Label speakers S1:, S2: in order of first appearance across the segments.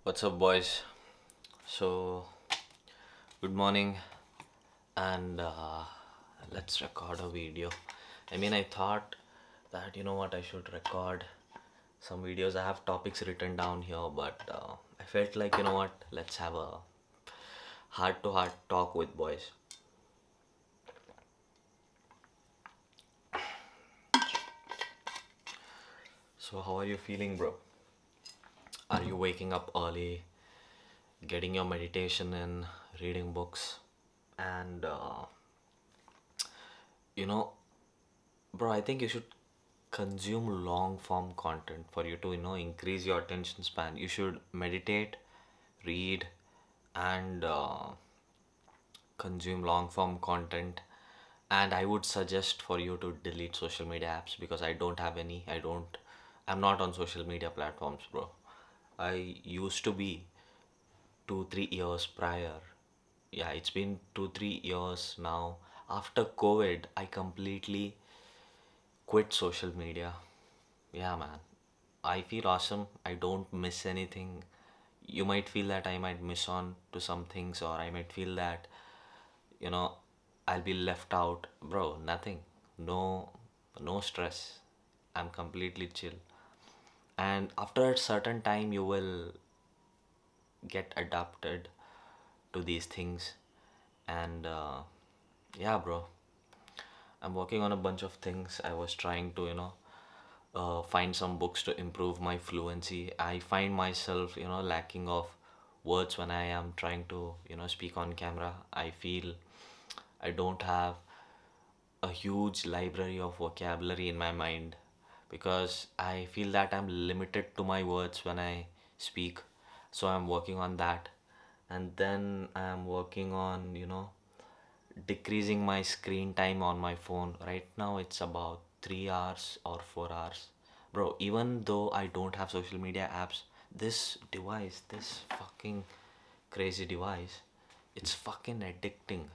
S1: What's up, boys? So, good morning, and let's record a video. I thought that I should record some videos. I have topics written down here, but I felt like, let's have a heart to heart talk with boys. So, how are you feeling, bro? Are you waking up early, getting your meditation in, reading books, and you know, bro, I think you should consume long form content for you to, increase your attention span. You should meditate, read, and consume long form content. And I would suggest for you to delete social media apps because I don't have any. I'm not on social media platforms, bro. I used to be 2, 3 years prior. Yeah, it's been 2, 3 years now. After COVID, I completely quit social media. Yeah, man. I feel awesome. I don't miss anything. You might feel that I might miss on to some things, or I might feel that, you know, I'll be left out. Bro, nothing. No, no stress. I'm completely chill. And after a certain time, you will get adapted to these things. And yeah, bro. I'm working on a bunch of things. I was trying to, find some books to improve my fluency. I find myself, lacking of words when I am trying to, speak on camera. I feel I don't have a huge library of vocabulary in my mind because I feel that I'm limited to my words when I speak. So I'm working on that. And then I'm working on, decreasing my screen time on my phone. Right now it's about 3 hours or 4 hours. Bro, even though I don't have social media apps, this fucking crazy device, it's fucking addicting.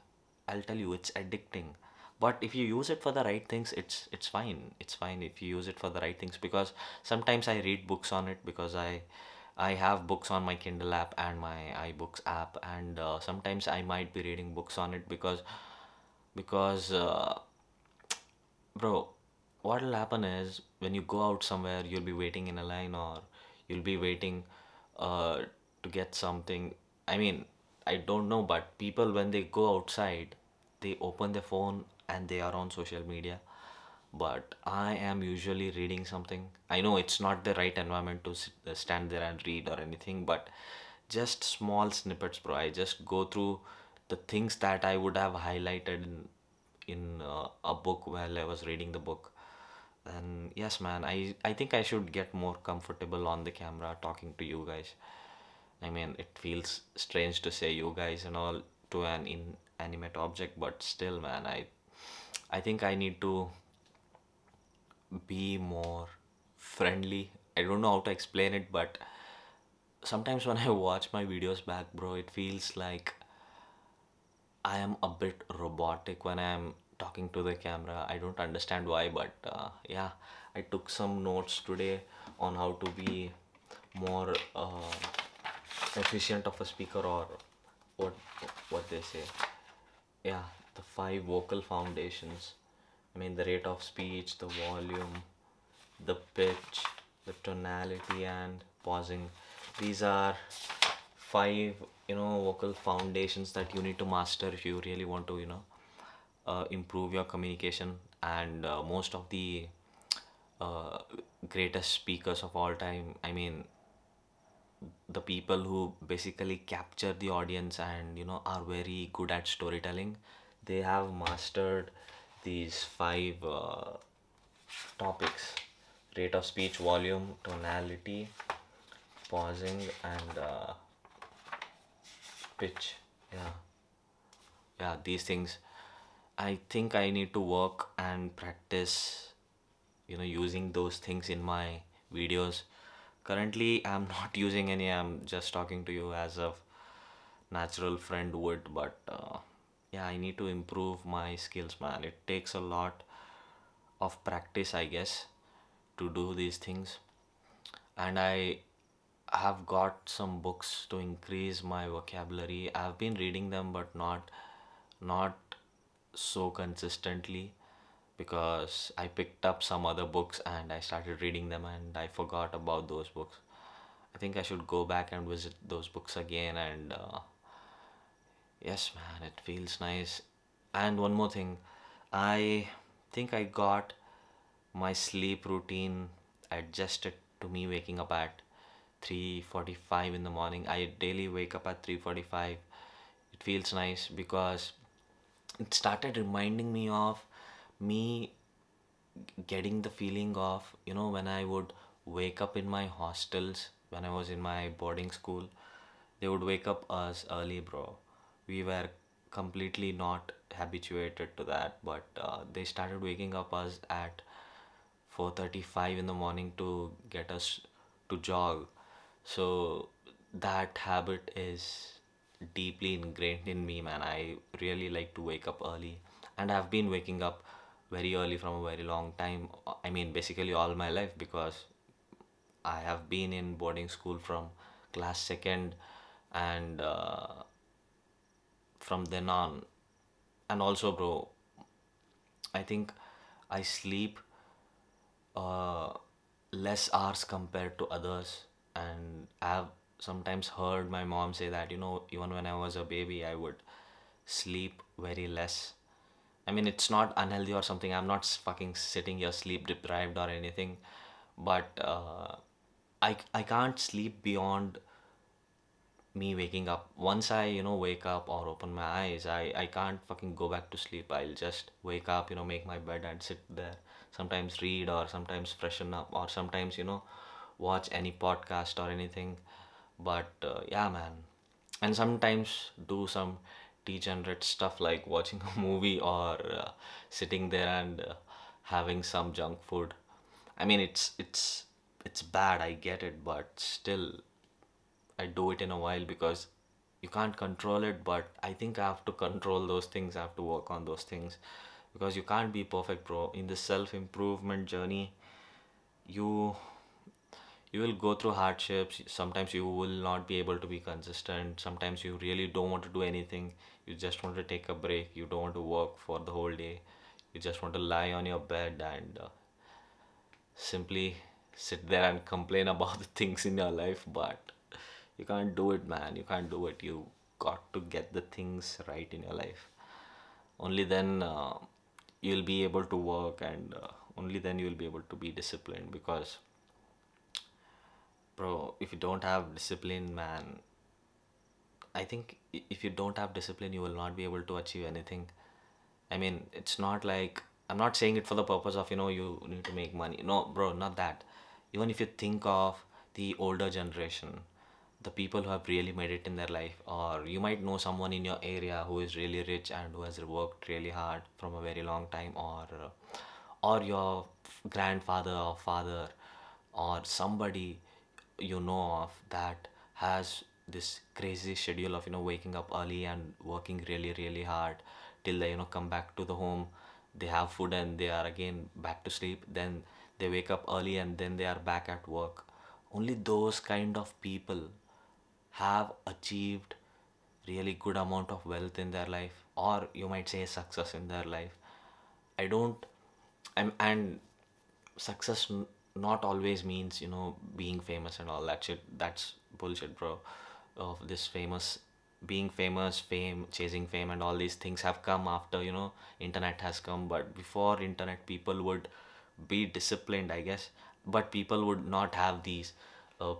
S1: I'll tell you, it's addicting. But if you use it for the right things, it's fine. It's fine if you use it for the right things because sometimes I read books on it because I have books on my Kindle app and my iBooks app, and sometimes I might be reading books on it because bro, what'll happen is when you go out somewhere, you'll be waiting in a line or you'll be waiting uh, to get something. I mean, I don't know, but people, when they go outside, they open their phone and they are on social media. But I am usually reading something. I know it's not the right environment to stand there and read or anything, but just small snippets, bro. I just go through the things that I would have highlighted in a book while I was reading the book. And yes, man, I think I should get more comfortable on the camera talking to you guys. I mean, it feels strange to say you guys and all to an inanimate object, but still, man, I think I need to be more friendly. I don't know how to explain it, but sometimes when I watch my videos back, bro, it feels like I am a bit robotic when I am talking to the camera. I don't understand why, but yeah, I took some notes today on how to be more efficient of a speaker, or what what they say. Yeah, the five vocal foundations. I mean, the rate of speech, the volume, the pitch, the tonality, and pausing. These are five, vocal foundations that you need to master if you really want to, improve your communication. And most of the uh, greatest speakers of all time, I mean, the people who basically capture the audience and are very good at storytelling, they have mastered these five topics: rate of speech, volume, tonality, pausing, and pitch. Yeah, yeah, these things. I think I need to work and practice, using those things in my videos. Currently, I'm not using any. I'm just talking to you as a natural friend would, but yeah, I need to improve my skills, man. It takes a lot of practice, I guess, to do these things. And I I have got some books to increase my vocabulary. I've been reading them, but not so consistently, because I picked up some other books and I started reading them and I forgot about those books. I think I should go back and visit those books again. And yes, man, it feels nice. And one more thing, I think I got my sleep routine adjusted to me waking up at 3:45 in the morning. I daily wake up at 3:45. It feels nice because it started reminding me of me getting the feeling of, when I would wake up in my hostels when I was in my boarding school. They would wake up us early, bro. We were completely not habituated to that, but they started waking up us at 4:35 in the morning to get us to jog. So that habit is deeply ingrained in me, man. I really like to wake up early, and I've been waking up very early from a very long time. I mean, basically all my life, because I have been in boarding school from class second, and from then on. And also, bro, I think I sleep uh, less hours compared to others. And I've sometimes heard my mom say that, even when I was a baby, I would sleep very less. I mean, it's not unhealthy or something. I'm not fucking sitting here sleep deprived or anything, but I can't sleep beyond me waking up. Once I, wake up or open my eyes, I can't fucking go back to sleep. I'll just wake up, make my bed and sit there. Sometimes read, or sometimes freshen up, or sometimes, watch any podcast or anything. But yeah, man. And sometimes do some degenerate stuff like watching a movie, or sitting there and having some junk food. I mean, it's bad, I get it, but still I do it in a while because you can't control it. But I think I have to control those things. I have to work on those things, because you can't be perfect, bro. In the self improvement journey, you you will go through hardships. Sometimes you will not be able to be consistent. Sometimes you really don't want to do anything. You just want to take a break. You don't want to work for the whole day. You just want to lie on your bed and simply sit there and complain about the things in your life. But you can't do it, man. You can't do it. You got to get the things right in your life. Only then you'll be able to work, and only then you'll be able to be disciplined. Because, bro, if you don't have discipline, man, I think if you don't have discipline, you will not be able to achieve anything. I mean, it's not like, I'm not saying it for the purpose of, you need to make money. No, bro, not that. Even if you think of the older generation, the people who have really made it in their life, or you might know someone in your area who is really rich and who has worked really hard from a very long time, or your grandfather or father, or somebody you know of that has this crazy schedule of, waking up early and working really really hard till they, come back to the home. They have food and they are again back to sleep. Then they wake up early and then they are back at work. Only those kind of people have achieved really good amount of wealth in their life, or you might say success in their life. I don't and success not always means, being famous and all that shit. That's bullshit, bro. Of this famous being famous, fame, chasing fame, and all these things have come after, internet has come. But before internet, people would be disciplined, I guess. But people would not have these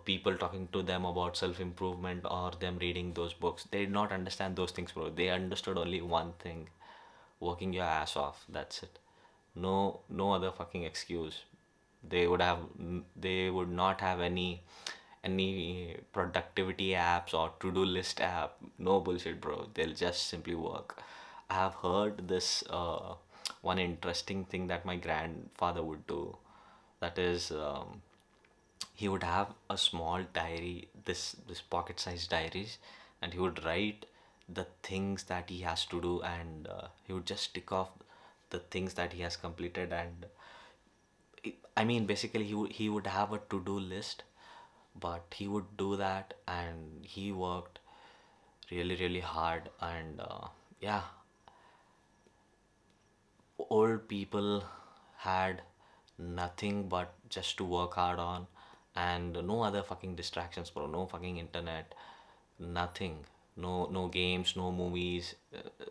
S1: people talking to them about self improvement, or them reading those books. They did not understand those things, bro. They understood only one thing: working your ass off. That's it. No other fucking excuse. They would not have any productivity apps or to-do list app. No bullshit, bro. They'll just simply work. I have heard this one interesting thing that my grandfather would do. That is, he would have a small diary, this pocket sized diaries, and he would write the things that he has to do, and he would just tick off the things that he has completed. And I mean, basically, he would have a to do list, but he would do that, and he worked really really hard. And yeah, old people had nothing but just to work hard on, and no other fucking distractions, bro. No fucking internet, nothing. No games, no movies,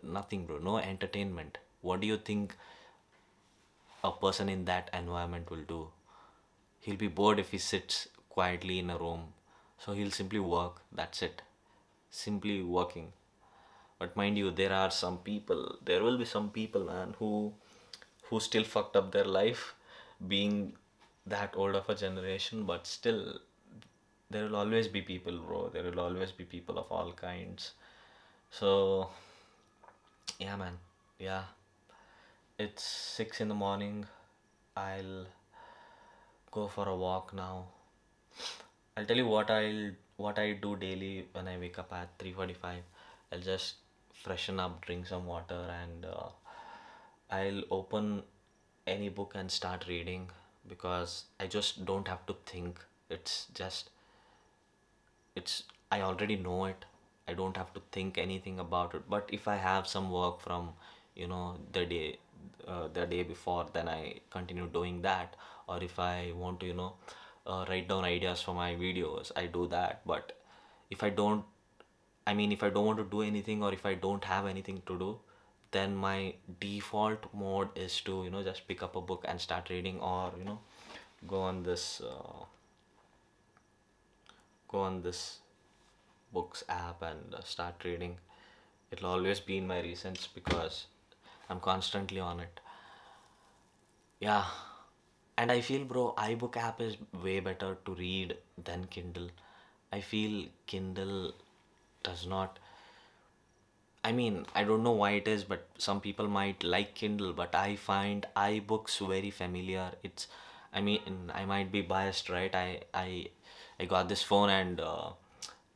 S1: nothing, bro. No entertainment. What do you think a person in that environment will do? He'll be bored if he sits quietly in a room. So he'll simply work. That's it. Simply working. But mind you, there will be some people, man, who still fucked up their life being that old of a generation, but still, there will always be people, bro. There will always be people of all kinds. So, yeah, man. Yeah, it's 6 in the morning. I'll go for a walk now. I'll tell you what I do daily when I wake up at 3:45. I'll just freshen up, drink some water, and I'll open any book and start reading, because I just don't have to think. It's just it's I already know it. I don't have to think anything about it. But if I have some work from, the day before, then I continue doing that. Or if I want to, write down ideas for my videos, I do that. But if I don't, if I don't want to do anything, or if I don't have anything to do, then my default mode is to, just pick up a book and start reading, or, go on this uh, go on this books app and start reading. It'll always be in my recents because I'm constantly on it. Yeah. And I feel, bro, iBook app is way better to read than Kindle. I feel Kindle does not. I don't know why it is, but some people might like Kindle, but I find iBooks very familiar. I might be biased, right? I got this phone, and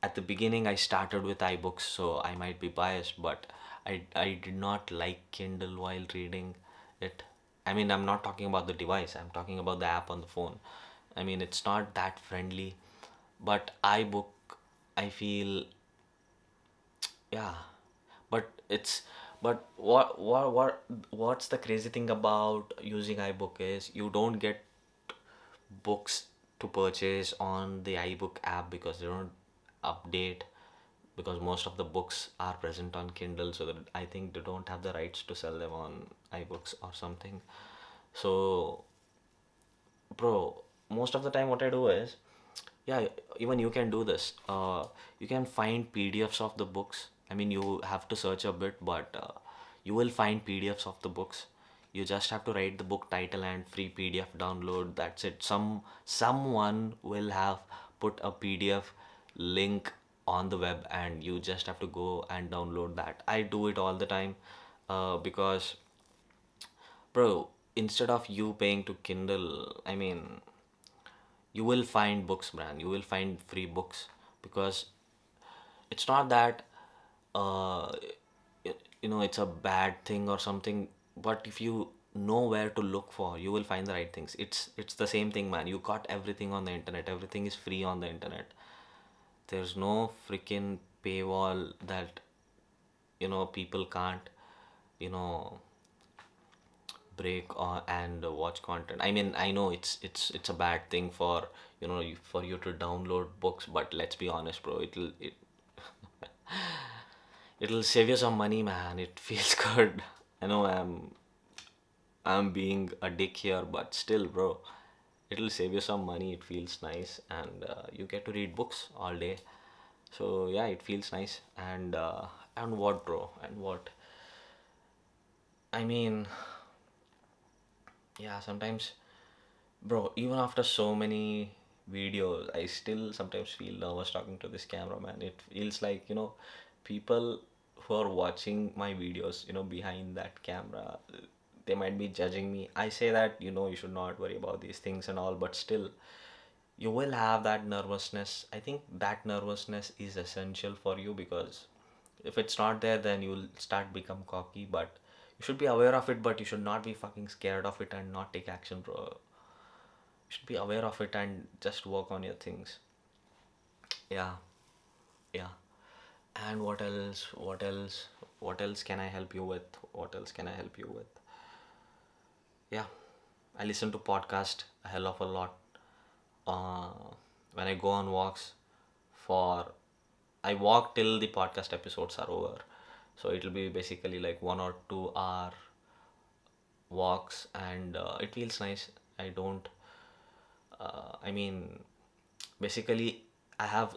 S1: at the beginning I started with iBooks, so I might be biased, but I did not like Kindle while reading it. I'm not talking about the device, I'm talking about the app on the phone. It's not that friendly, but iBook, I feel, yeah. But what's the crazy thing about using iBook is you don't get books to purchase on the iBook app because they don't update, because most of the books are present on Kindle, so that I think they don't have the rights to sell them on iBooks or something. So, bro, most of the time what I do is, yeah, even you can do this. You can find PDFs of the books. You have to search a bit, but you will find PDFs of the books. You just have to write the book title and free PDF download. That's it. Someone will have put a PDF link on the web, and you just have to go and download that. I do it all the time, because, bro, instead of you paying to Kindle, you will find books, man. You will find free books, because it's not that uh, it's a bad thing or something. But if you know where to look for, you will find the right things. It's the same thing, man. You got everything on the internet. Everything is free on the internet. There's no freaking paywall that people can't you know break and watch content. I know it's a bad thing for for you to download books, but let's be honest, bro. It'll save you some money, man. It feels good. I know I'm being a dick here, but still, bro, it'll save you some money. It feels nice, and you get to read books all day. So yeah, it feels nice. And what, bro? And what? I mean, yeah, sometimes, bro, even after so many videos, I still sometimes feel nervous talking to this cameraman. It feels like, people who are watching my videos, behind that camera, they might be judging me. I say that, you should not worry about these things and all, but still, you will have that nervousness. I think that nervousness is essential for you, because if it's not there, then you'll start become cocky. But you should be aware of it, but you should not be fucking scared of it and not take action, bro. You should be aware of it and just work on your things. Yeah, yeah. And what else? What else? What else can I help you with? What else can I help you with? Yeah, I listen to podcast a hell of a lot. When I go on walks, for I walk till the podcast episodes are over. So it'll be basically like 1 or 2 hour walks, and it feels nice. I don't. I mean, basically, I have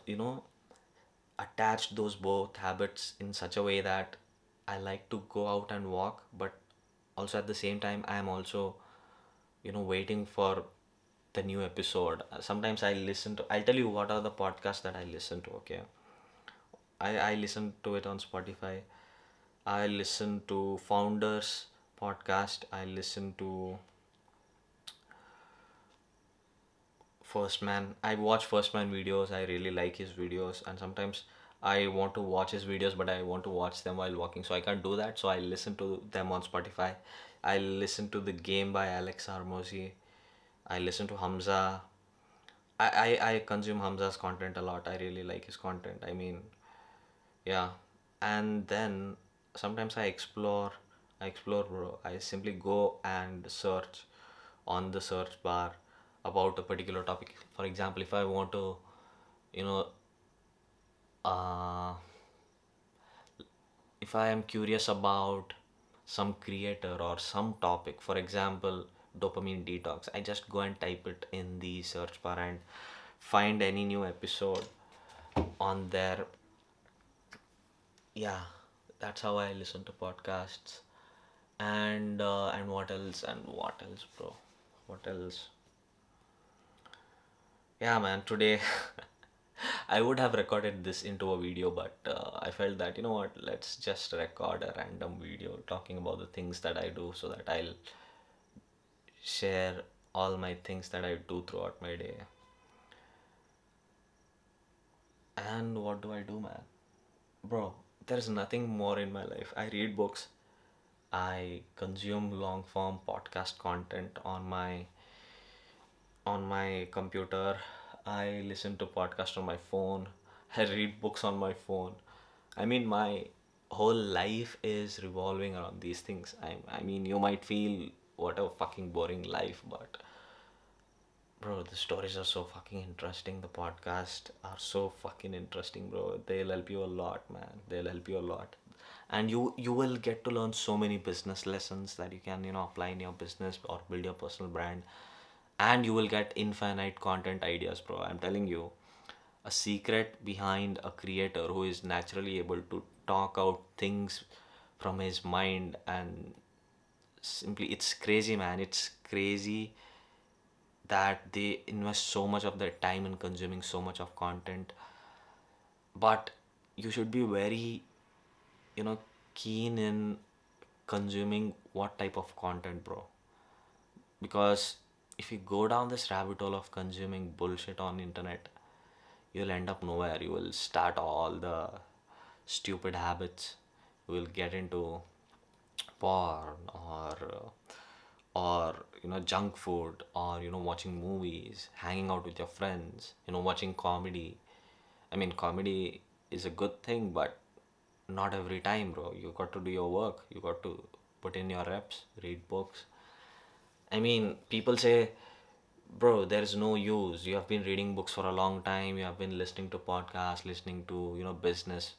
S1: attached those both habits in such a way that I like to go out and walk, but also at the same time I am also waiting for the new episode. Sometimes I'll tell you what are the podcasts that I listen to. Okay, I listen to it on Spotify. I listen to Founders podcast. I listen to First Man. I watch First Man videos. I really like his videos, and sometimes I want to watch his videos, but I want to watch them while walking, so I can't do that. So I listen to them on Spotify. I listen to The Game by Alex Armosi. I listen to Hamza. I consume Hamza's content a lot. I really like his content. I mean, yeah. And then sometimes I explore, bro. I simply go and search on the search bar about a particular topic. For example, if I want to, you know, uh, if I am curious about some creator or some topic, for example, dopamine detox, I just go and type it in the search bar and find any new episode on there. Yeah, that's how I listen to podcasts. And what else? And what else, bro? What else? Yeah, man. Today, I would have recorded this into a video, but I felt that what? Let's just record a random video talking about the things that I do, so that I'll share all my things that I do throughout my day. And what do I do, man? Bro, there's nothing more in my life. I read books. I consume long form podcast content on my computer. I listen to podcasts on my phone. I read books on my phone. I mean, my whole life is revolving around these things. I mean, you might feel what a fucking boring life, but bro, the stories are so fucking interesting. The podcasts are so fucking interesting, bro. They'll help you a lot, man. They'll help you a lot. And you will get to learn so many business lessons that you can, apply in your business or build your personal brand. And you will get infinite content ideas, bro. I'm telling you, a secret behind a creator who is naturally able to talk out things from his mind, and simply it's crazy, man. It's crazy that they invest so much of their time in consuming so much of content. But you should be very you know keen in consuming what type of content, bro, because if you go down this rabbit hole of consuming bullshit on internet, you'll end up nowhere. You will start all the stupid habits. You will get into porn, or junk food, or watching movies, hanging out with your friends, watching comedy. I mean, comedy is a good thing, but not every time, bro. You got to do your work. You got to put in your reps, read books. I mean, people say, bro, there is no use. You have been reading books for a long time. You have been listening to podcasts, listening to, business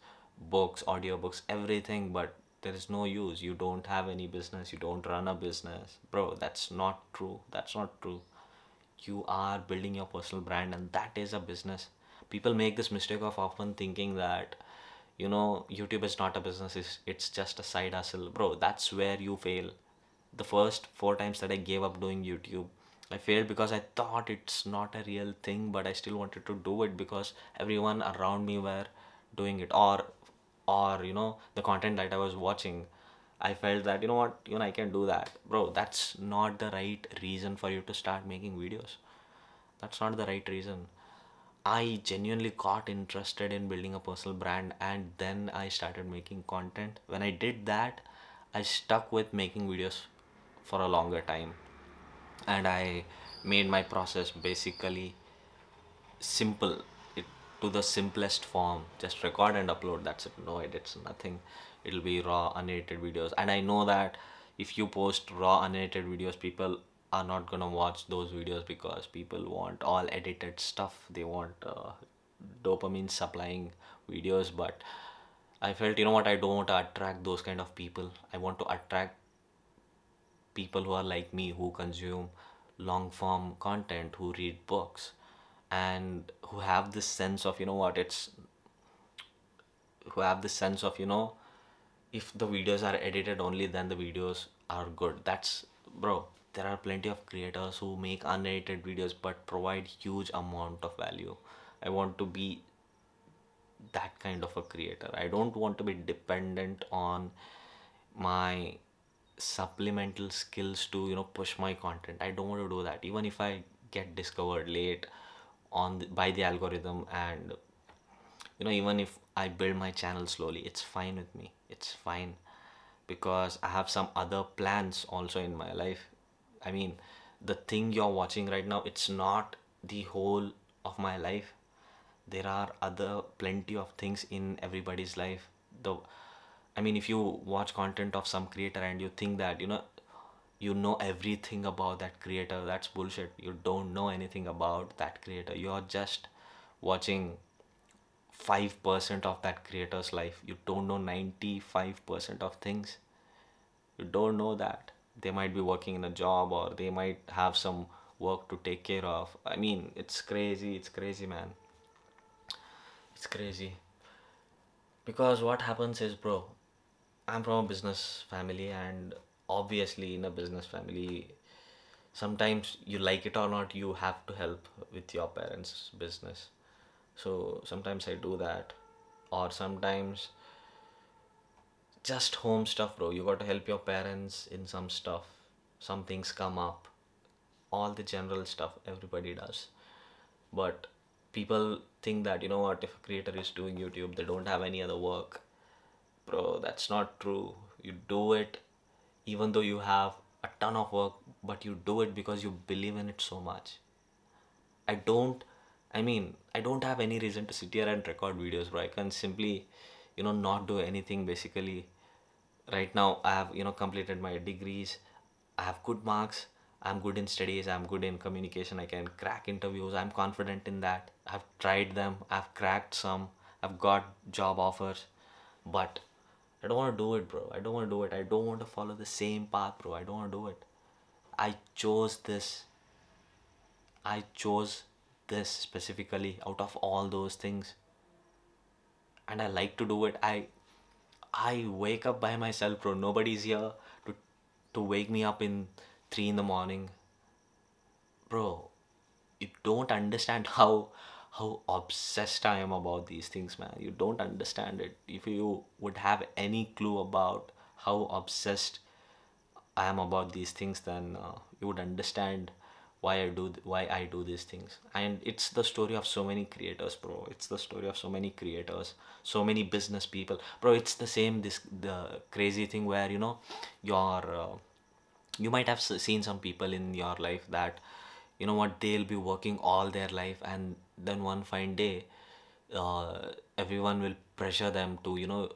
S1: books, audiobooks, everything, but there is no use. You don't have any business. You don't run a business. Bro, that's not true. That's not true. You are building your personal brand, and that is a business. People make this mistake of often thinking that YouTube is not a business, it's just a side hustle. Bro, that's where you fail. The first 4 times that I gave up doing YouTube, I failed because I thought it's not a real thing, but I still wanted to do it because everyone around me were doing it, or the content that I was watching. I felt that what, I can do that. Bro, that's not the right reason for you to start making videos. That's not the right reason. I genuinely got interested in building a personal brand, and then I started making content. When I did that, I stuck with making videos for a longer time, and I made my process basically simple. to the simplest form. Just record and upload. That's it. No edits, nothing. It'll be raw, unedited videos. And I know that if you post raw, unedited videos, people are not gonna watch those videos because people want all edited stuff. They want dopamine supplying videos. But I felt, you know what, I don't want to attract those kind of people. I want to attract people who are like me, who consume long form content, who read books, and who have this sense of, you know what, it's who have this sense of, if the videos are edited only, then the videos are good. That's, bro, there are plenty of creators who make unedited videos but provide huge amount of value. I want to be that kind of a creator. I don't want to be dependent on my supplemental skills to, push my content. I don't want to do that. Even if I get discovered late by the algorithm, and even if I build my channel slowly, it's fine with me. It's fine, because I have some other plans also in my life. I mean, the thing you're watching right now, it's not the whole of my life. There are other plenty of things in everybody's life. The I mean, if you watch content of some creator and you think that you know everything about that creator, that's bullshit. You don't know anything about that creator. You're just watching 5% of that creator's life. You don't know 95% of things. You don't know that they might be working in a job, or they might have some work to take care of. I mean, it's crazy. It's crazy, man. It's crazy. Because what happens is, bro, I'm from a business family, and obviously, in a business family, sometimes you like it or not, you have to help with your parents' business. So sometimes I do that, or sometimes just home stuff, bro. You got to help your parents in some stuff. Some things come up, all the general stuff everybody does. But people think that, you know what, if a creator is doing YouTube, they don't have any other work. Bro, that's not true. You do it even though you have a ton of work, but you do it because you believe in it so much. I don't, I don't have any reason to sit here and record videos, bro. I can simply, not do anything basically. Right now, I have, completed my degrees. I have good marks. I'm good in studies. I'm good in communication. I can crack interviews. I'm confident in that. I've tried them. I've cracked some. I've got job offers. But I don't want to do it, bro. I don't want to do it. I don't want to follow the same path, bro. I don't want to do it. I chose this. I chose this specifically out of all those things, and I like to do it. I wake up by myself, bro. Nobody's here to wake me up in 3 in the morning. Bro, you don't understand how obsessed I am about these things, man. You don't understand it. If you would have any clue about how obsessed I am about these things, then you would understand why I do these things. And it's the story of so many creators, bro. It's the story of so many creators, so many business people, bro. It's the same, this the crazy thing where, your you might have seen some people in your life that, what, they'll be working all their life, and then one fine day, everyone will pressure them to,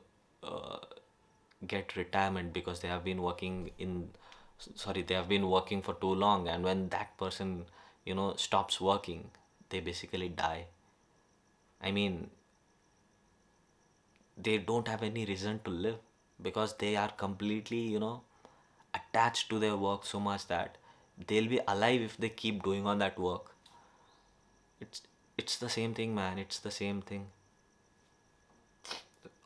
S1: uh, get retirement, because they have been working sorry, they have been working for too long, and when that person, stops working, they basically die. I mean, they don't have any reason to live, because they are completely, attached to their work so much that they'll be alive if they keep doing on that work. It's the same thing, man. It's the same thing.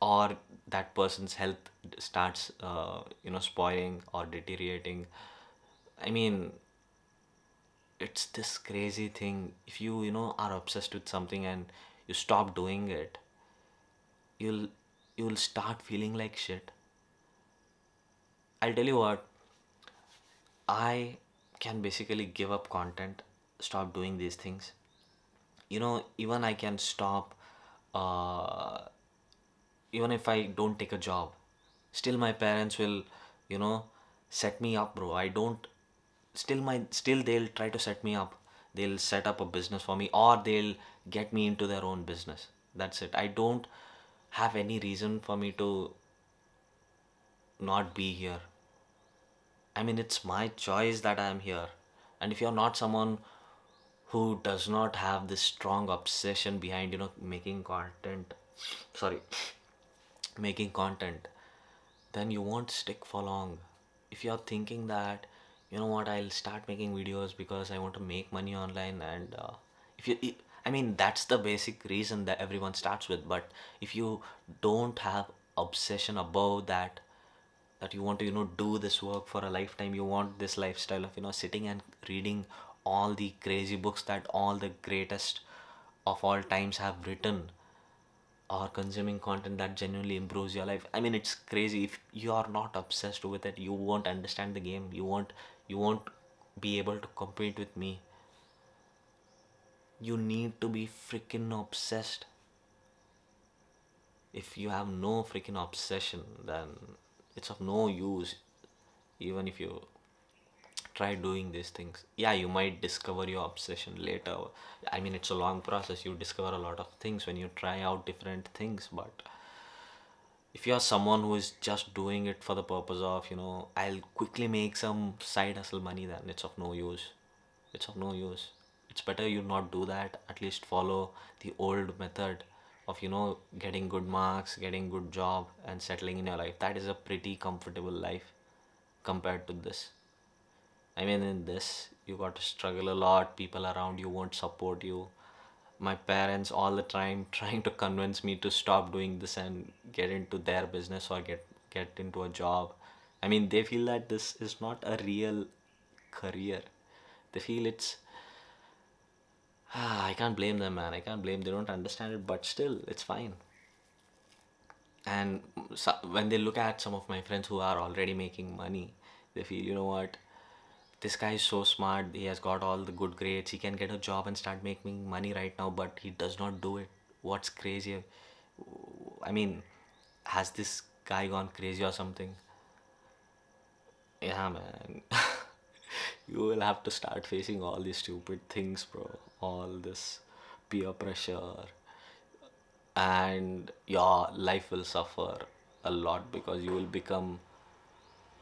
S1: Or that person's health starts, spoiling or deteriorating. I mean, it's this crazy thing. If you, are obsessed with something and you stop doing it, you'll you'll start feeling like shit. I'll tell you what, I can basically give up content, stop doing these things. Even I can stop, uh, even if I don't take a job, still my parents will, set me up, bro. I don't, still they'll try to set me up. they'll set up a business for me, or they'll get me into their own business. That's it. I don't have any reason for me to not be here. I mean, it's my choice that I'm here. And if you're not someone who does not have this strong obsession behind, making content, sorry, making content, then you won't stick for long. If you're thinking that, you know what, I'll start making videos because I want to make money online, and if you, I mean, that's the basic reason that everyone starts with. But if you don't have obsession above that, that you want to do this work for a lifetime, you want this lifestyle of sitting and reading all the crazy books that all the greatest of all times have written, or consuming content that genuinely improves your life. I mean, it's crazy. If you are not obsessed with it, you won't understand the game. You won't be able to compete with me. You need to be freaking obsessed. If you have no freaking obsession, then it's of no use. Even if you try doing these things, yeah, you might discover your obsession later. I mean, it's a long process. You discover a lot of things when you try out different things. But if you're someone who is just doing it for the purpose of, I'll quickly make some side hustle money, then it's of no use. It's of no use. It's better you not do that. At least follow the old method of, getting good marks, getting good job, and settling in your life. That is a pretty comfortable life compared to this. I mean, in this, you got to struggle a lot. People around you won't support you. My parents all the time trying to convince me to stop doing this and get into their business, or get into a job. I mean, they feel that this is not a real career. They feel it's I can't blame them, man. I can't blame. They don't understand it, but still, it's fine. And so, when they look at some of my friends who are already making money, they feel, you know what, this guy is so smart, he has got all the good grades, he can get a job and start making money right now, but he does not do it. What's crazy? I mean, has this guy gone crazy or something? Yeah, man. You will have to start facing all these stupid things, bro. All this peer pressure, and your life will suffer a lot, because you will become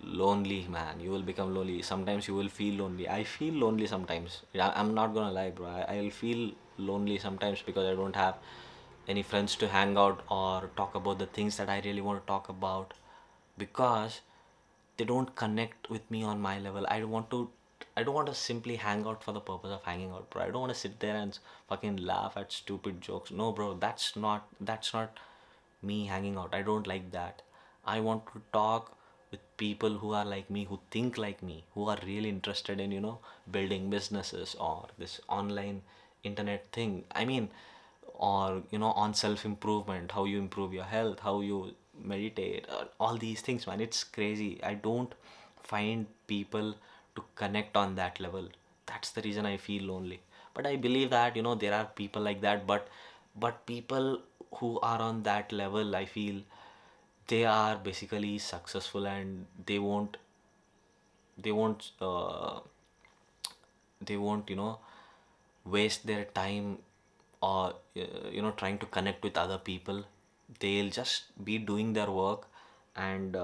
S1: lonely, man. You will become lonely. Sometimes you will feel lonely. I feel lonely sometimes. I'm not gonna lie, bro. I'll feel lonely sometimes because I don't have any friends to hang out or talk about the things that I really want to talk about, because they don't connect with me on my level. I don't want to simply hang out for the purpose of hanging out, bro. I don't want to sit there and fucking laugh at stupid jokes. No, bro, that's not me hanging out. I don't like that. I want to talk with people who are like me, who think like me, who are really interested in, building businesses, or this online internet thing. I mean, or, on self improvement, how you improve your health, how you meditate, all these things, man. It's crazy. I don't find people to connect on that level. That's the reason I feel lonely. But I believe that, there are people like that, but people who are on that level, I feel they are basically successful, and they won't waste their time, or trying to connect with other people. They'll just be doing their work, and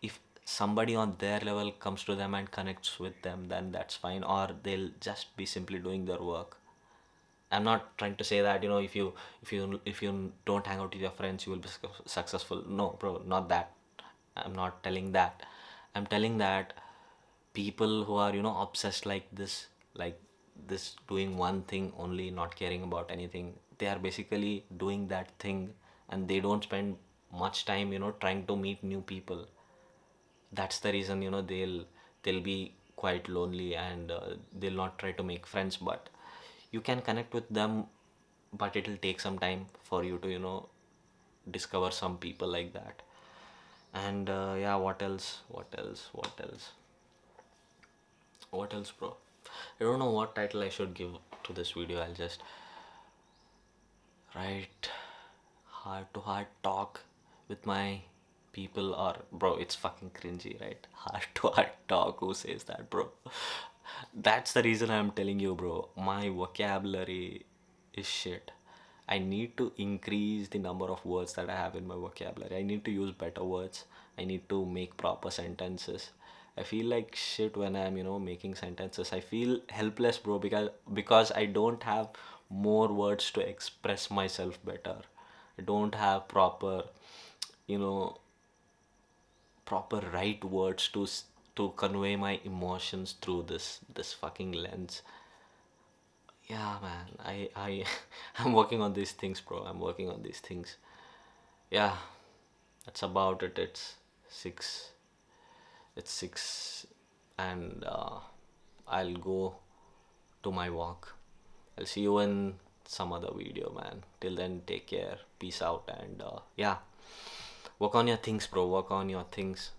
S1: if somebody on their level comes to them and connects with them, then that's fine, or they'll just be simply doing their work. I'm not trying to say that, if you don't hang out with your friends, you will be successful. No, bro, not that. I'm not telling that. I'm telling that people who are, obsessed like this, doing one thing only, not caring about anything, they are basically doing that thing, and they don't spend much time, trying to meet new people. That's the reason, they'll be quite lonely, and they'll not try to make friends. But you can connect with them, but it'll take some time for you to, discover some people like that. And yeah, what else, bro? I don't know what title I should give to this video. I'll just write heart to heart talk with my people, or bro, it's fucking cringy, right? Heart to heart talk. Who says that, bro? That's the reason I'm telling you, bro. My vocabulary is shit. I need to increase the number of words that I have in my vocabulary. I need to use better words. I need to make proper sentences. I feel like shit when I'm, making sentences. I feel helpless, bro, because I don't have more words to express myself better. I don't have you know, proper right words to convey my emotions through this fucking lens. Yeah, man. I I'm working on these things, bro. I'm working on these things. Yeah, that's about it. Six. It's six, and I'll go to my walk. I'll see you in some other video, man. Till then, take care. Peace out, and yeah, work on your things, bro. Work on your things.